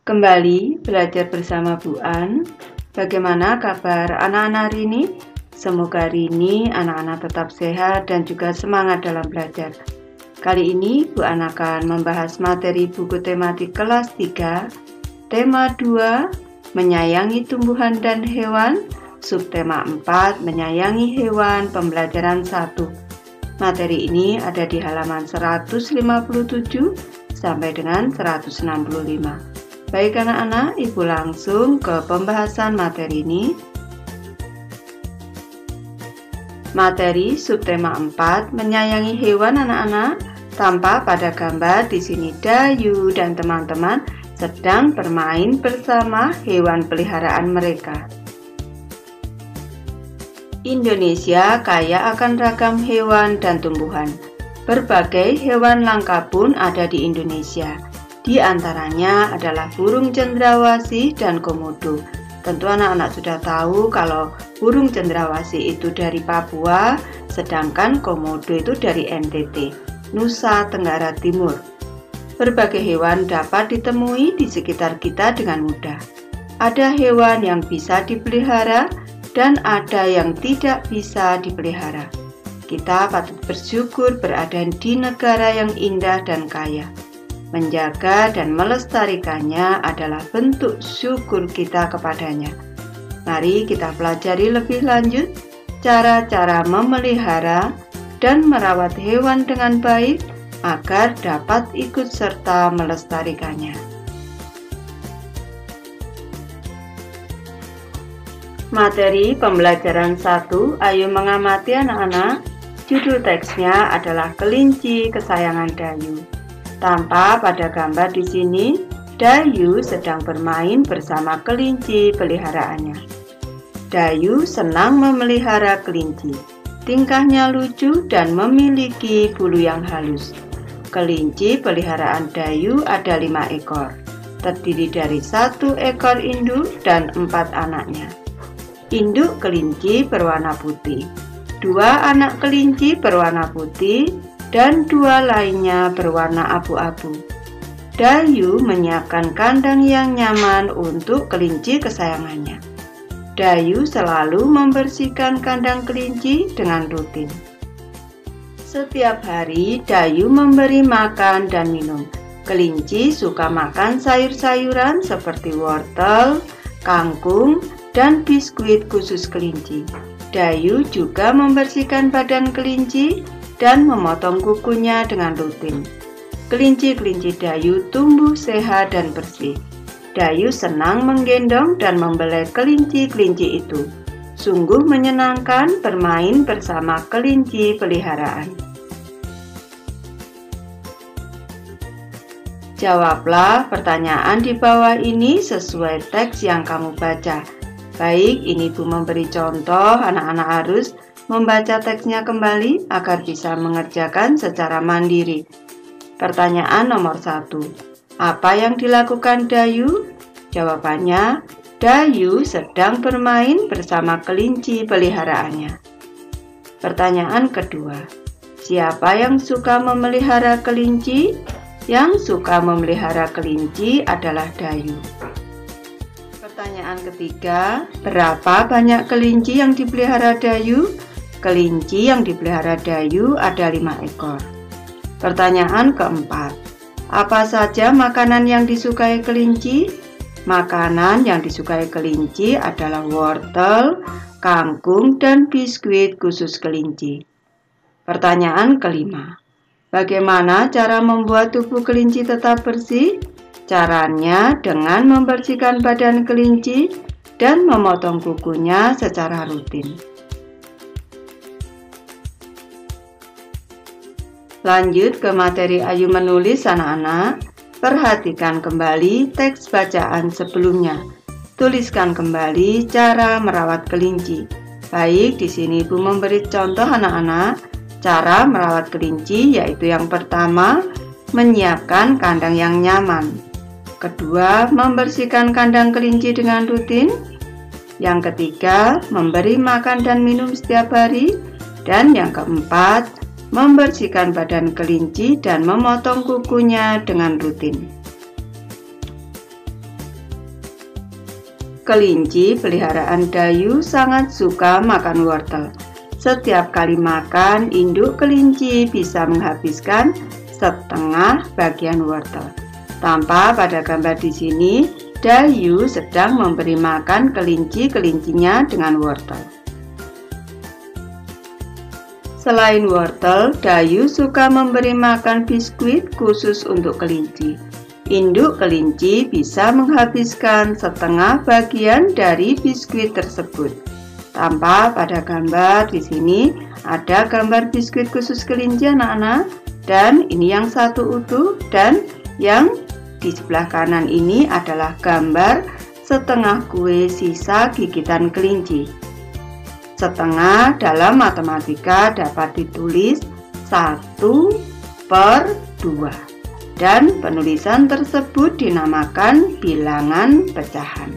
Kembali belajar bersama Bu An. Bagaimana kabar anak-anak hari ini? Semoga hari ini anak-anak tetap sehat dan juga semangat dalam belajar. Kali ini Bu An akan membahas materi buku tematik kelas 3, tema 2, menyayangi tumbuhan dan hewan, subtema 4, menyayangi hewan, pembelajaran 1. Materi ini ada di halaman 157 sampai dengan 165. Baik anak-anak, Ibu langsung ke pembahasan materi ini. Materi subtema 4, menyayangi hewan anak-anak. Tampak pada gambar di sini Dayu dan teman-teman sedang bermain bersama hewan peliharaan mereka. Indonesia kaya akan ragam hewan dan tumbuhan. Berbagai hewan langka pun ada di Indonesia. Di antaranya adalah burung cendrawasih dan komodo. Tentu anak-anak sudah tahu kalau burung cendrawasih itu dari Papua, sedangkan komodo itu dari NTT, Nusa Tenggara Timur. Berbagai hewan dapat ditemui di sekitar kita dengan mudah. Ada hewan yang bisa dipelihara dan ada yang tidak bisa dipelihara. Kita patut bersyukur berada di negara yang indah dan kaya. Menjaga dan melestarikannya adalah bentuk syukur kita kepadanya. Mari kita pelajari lebih lanjut cara-cara memelihara dan merawat hewan dengan baik agar dapat ikut serta melestarikannya. Materi pembelajaran 1, ayo mengamati anak-anak. Judul teksnya adalah Kelinci Kesayangan Dayu. Tampak pada gambar di sini, Dayu sedang bermain bersama kelinci peliharaannya. Dayu senang memelihara kelinci. Tingkahnya lucu dan memiliki bulu yang halus. Kelinci peliharaan Dayu ada 5 ekor, terdiri dari 1 ekor induk dan 4 anaknya. Induk kelinci berwarna putih, 2 anak kelinci berwarna putih, dan 2 lainnya berwarna abu-abu. Dayu menyiapkan kandang yang nyaman untuk kelinci kesayangannya. Dayu selalu membersihkan kandang kelinci dengan rutin. Setiap hari Dayu memberi makan dan minum. Kelinci suka makan sayur-sayuran seperti wortel, kangkung, dan biskuit khusus kelinci. Dayu juga membersihkan badan kelinci dan memotong kukunya dengan rutin. Kelinci-kelinci Dayu tumbuh sehat dan bersih. Dayu senang menggendong dan membelai kelinci-kelinci itu. Sungguh menyenangkan bermain bersama kelinci peliharaan. Jawablah pertanyaan di bawah ini sesuai teks yang kamu baca. Baik, ini Bu memberi contoh, anak-anak harus membaca teksnya kembali agar bisa mengerjakan secara mandiri. Pertanyaan nomor 1. Apa yang dilakukan Dayu? Jawabannya, Dayu sedang bermain bersama kelinci peliharaannya. Pertanyaan kedua. Siapa yang suka memelihara kelinci? Yang suka memelihara kelinci adalah Dayu. Pertanyaan ketiga, berapa banyak kelinci yang dipelihara Dayu? Kelinci yang dipelihara Dayu ada 5 ekor. Pertanyaan keempat, apa saja makanan yang disukai kelinci? Makanan yang disukai kelinci adalah wortel, kangkung, dan biskuit khusus kelinci. Pertanyaan kelima, bagaimana cara membuat tubuh kelinci tetap bersih? Caranya dengan membersihkan badan kelinci dan memotong kukunya secara rutin. Lanjut ke materi ayo menulis anak-anak. Perhatikan kembali teks bacaan sebelumnya. Tuliskan kembali cara merawat kelinci. Baik, di sini Ibu memberi contoh anak-anak. Cara merawat kelinci yaitu yang pertama, menyiapkan kandang yang nyaman. Kedua, membersihkan kandang kelinci dengan rutin. Yang ketiga, memberi makan dan minum setiap hari. Dan yang keempat, membersihkan badan kelinci dan memotong kukunya dengan rutin. Kelinci peliharaan Dayu sangat suka makan wortel. Setiap kali makan, induk kelinci bisa menghabiskan setengah bagian wortel. Tampak pada gambar di sini, Dayu sedang memberi makan kelinci-kelincinya dengan wortel. Selain wortel, Dayu suka memberi makan biskuit khusus untuk kelinci. Induk kelinci bisa menghabiskan setengah bagian dari biskuit tersebut. Tampak pada gambar di sini ada gambar biskuit khusus kelinci anak-anak, dan ini yang satu utuh, dan yang di sebelah kanan ini adalah gambar setengah kue sisa gigitan kelinci. Setengah dalam matematika dapat ditulis 1/2, dan penulisan tersebut dinamakan bilangan pecahan.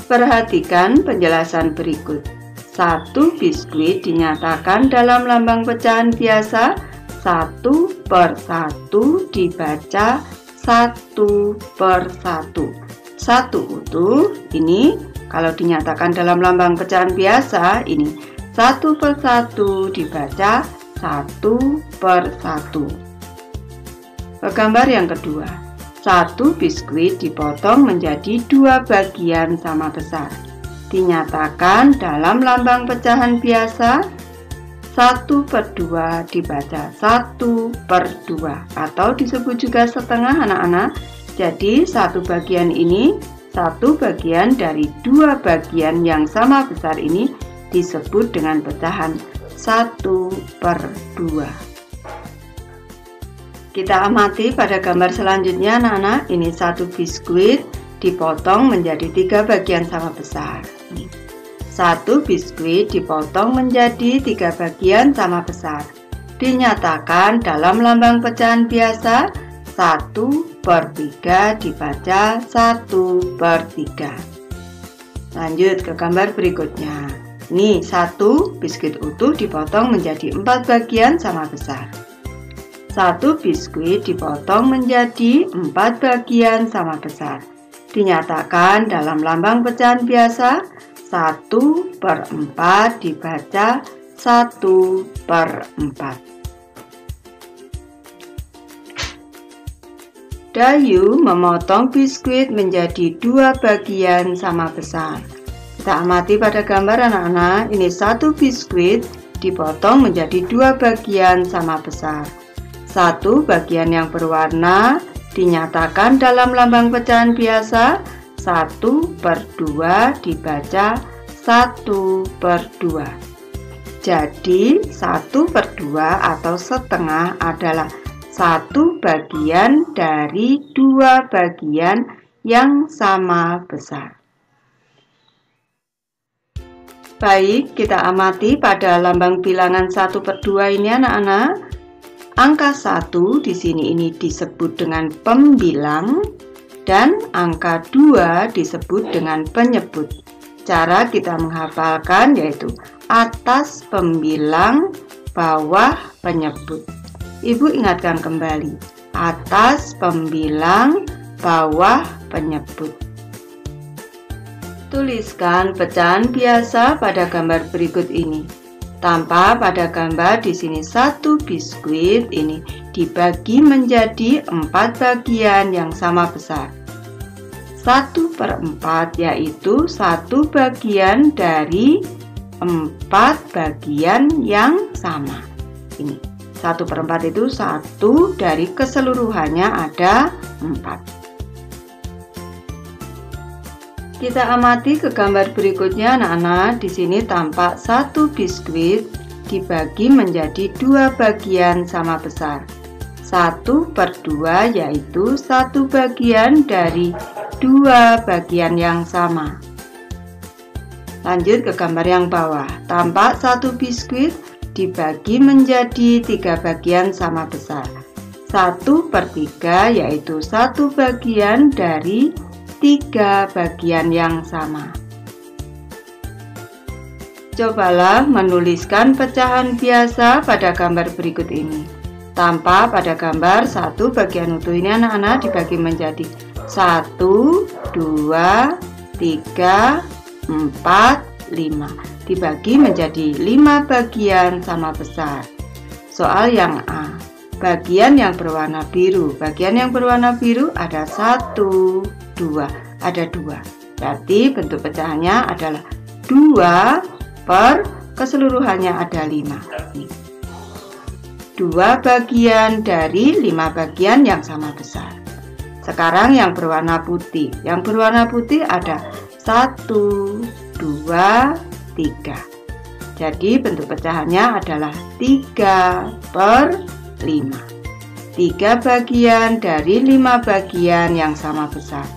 Perhatikan penjelasan berikut. 1 biskuit dinyatakan dalam lambang pecahan biasa 1/1 dibaca 1/1. 1 utuh ini kalau dinyatakan dalam lambang pecahan biasa ini 1/1 dibaca 1/1. Gambar yang kedua, 1 biskuit dipotong menjadi 2 bagian sama besar. Dinyatakan dalam lambang pecahan biasa 1/2 dibaca 1/2 atau disebut juga setengah anak-anak. Jadi 1 bagian ini 1 bagian dari 2 bagian yang sama besar ini disebut dengan pecahan 1/2. Kita amati pada gambar selanjutnya anak-anak. Ini 1 biskuit dipotong menjadi 3 bagian sama besar. 1 biskuit dipotong menjadi 3 bagian sama besar. Dinyatakan dalam lambang pecahan biasa 1/3 dibaca 1/3. Lanjut ke gambar berikutnya. Nih, 1 biskuit utuh dipotong menjadi 4 bagian sama besar. 1 biskuit dipotong menjadi 4 bagian sama besar. Dinyatakan dalam lambang pecahan biasa 1/4 dibaca 1/4. Dayu memotong biskuit menjadi 2 bagian sama besar. Kita amati pada gambar anak-anak. Ini 1 biskuit dipotong menjadi 2 bagian sama besar. 1 bagian yang berwarna dinyatakan dalam lambang pecahan biasa 1/2 dibaca 1/2. Jadi 1/2 atau setengah adalah 1 bagian dari 2 bagian yang sama besar. Baik, kita amati pada lambang bilangan 1/2 ini anak-anak. Angka 1 di sini ini disebut dengan pembilang dan angka 2 disebut dengan penyebut. Cara kita menghafalkan yaitu atas pembilang, bawah penyebut. Ibu ingatkan kembali, atas pembilang, bawah penyebut. Tuliskan pecahan biasa pada gambar berikut ini. Tampak pada gambar di sini 1 biskuit ini dibagi menjadi 4 bagian yang sama besar. 1/4 yaitu 1 bagian dari 4 bagian yang sama. Ini 1/4 itu 1 dari keseluruhannya ada 4. Kita amati ke gambar berikutnya anak-anak. Di sini tampak 1 biskuit dibagi menjadi 2 bagian sama besar. 1/2 yaitu 1 bagian dari 2 bagian yang sama. Lanjut ke gambar yang bawah. Tampak 1 biskuit dibagi menjadi 3 bagian sama besar. 1/3 yaitu 1 bagian dari 3 bagian yang sama. Cobalah menuliskan pecahan biasa pada gambar berikut ini. Tampak pada gambar 1 bagian utuh ini anak-anak dibagi menjadi 1, 2, 3, 4, 5. Dibagi menjadi 5 bagian sama besar. Soal yang A. Bagian yang berwarna biru. Bagian yang berwarna biru ada 1, 2. Ada 2. Berarti bentuk pecahannya adalah 2 per keseluruhannya ada 5. 2 bagian dari 5 bagian yang sama besar. Sekarang yang berwarna putih. Yang berwarna putih ada 1, 2, 3. Jadi bentuk pecahannya adalah 3 per 5. 3 bagian dari 5 bagian yang sama besar.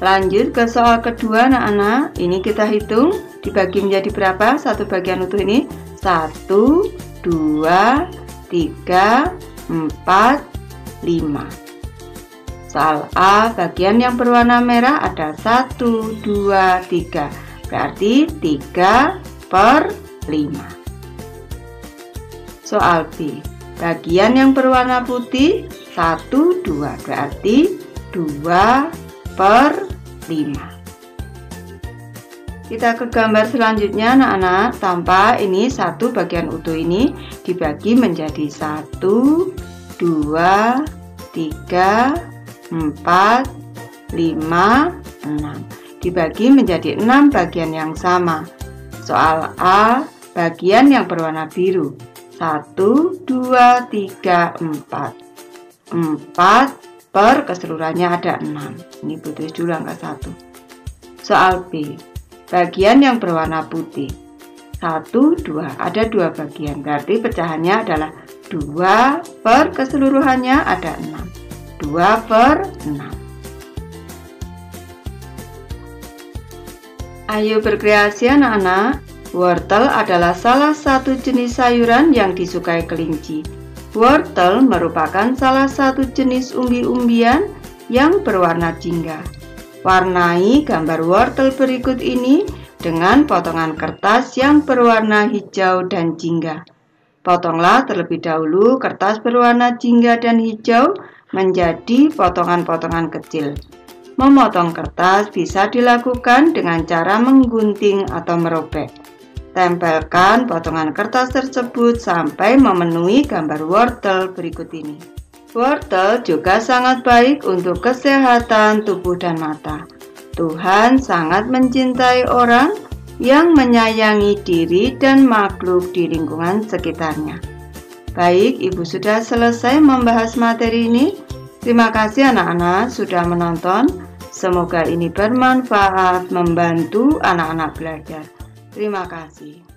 Lanjut ke soal kedua anak-anak. Ini kita hitung dibagi menjadi berapa satu bagian utuh ini? 1, 2, 3, 4, 5. Soal A, bagian yang berwarna merah ada 1, 2, 3. Berarti 3 per 5. Soal B, bagian yang berwarna putih 1, 2. Berarti 2 per 5. Kita ke gambar selanjutnya anak-anak. Tanpa ini satu bagian utuh ini dibagi menjadi 1, 2, 3, 4, 5, 6. Dibagi menjadi 6 bagian yang sama. Soal A, bagian yang berwarna biru 1, 2, 3, 4. 4 per keseluruhannya ada 6. Ini putus dulu angka 1. Soal B, bagian yang berwarna putih 1, 2. Ada 2 bagian. Berarti pecahannya adalah 2 per keseluruhannya ada 6. 2 per 6. Ayo berkreasi anak-anak. Wortel adalah salah satu jenis sayuran yang disukai kelinci. Wortel merupakan salah satu jenis umbi-umbian yang berwarna jingga. Warnai gambar wortel berikut ini dengan potongan kertas yang berwarna hijau dan jingga. Potonglah terlebih dahulu kertas berwarna jingga dan hijau menjadi potongan-potongan kecil. Memotong kertas bisa dilakukan dengan cara menggunting atau merobek. Tempelkan potongan kertas tersebut sampai memenuhi gambar wortel berikut ini. Wortel juga sangat baik untuk kesehatan tubuh dan mata. Tuhan sangat mencintai orang yang menyayangi diri dan makhluk di lingkungan sekitarnya. Baik, Ibu sudah selesai membahas materi ini. Terima kasih anak-anak sudah menonton. Semoga ini bermanfaat membantu anak-anak belajar. Terima kasih.